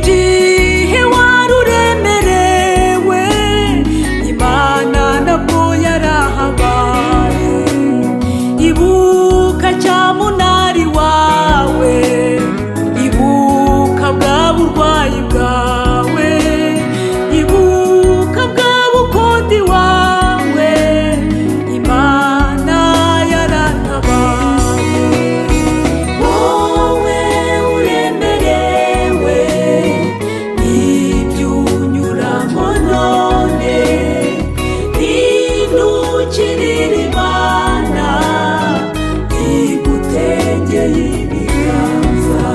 igihe wari uremerewe Imana nabwo yarahabaye ibuka cyamunara wawe ibuka bwa burwayi bwawe ibuka bwa bukodi wawe Imana yaratabaye wowe uremerewe n'ibyo unyuramo none hindukirira Imana igutegeye ibiganza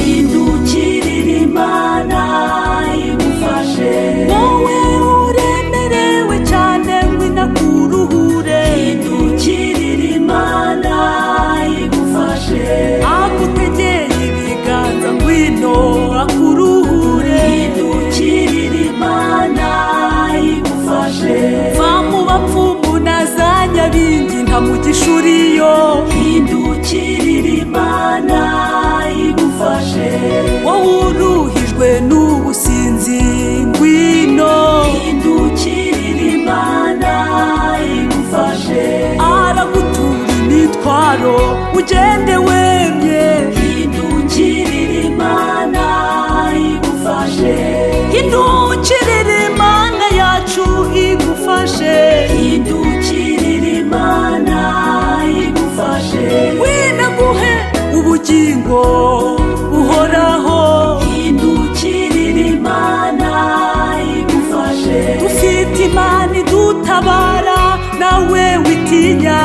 hindukirira Imana igufashe wowe uremerewe cyane ngwino kuruhure hindukirira Imana igufashe agutegeye ibiganza ngwino akuruhure hindukirira Imana igufashe va mu bapfumu na za nyabingi nta mugisha uriyo hindukirira Imana igufashe wowe uruhijwe n'ubusinzi ngwino hindukirira Imana igufashe aragutura imitwaro ugende wemye hindukirira Imana igufashe hindukirira Imana yacu igufashe hindukirira Imana igufashe winaguhe ubugingo buhoraho hindukirira Imana igufashe dufite Imana idutabara nawe witinya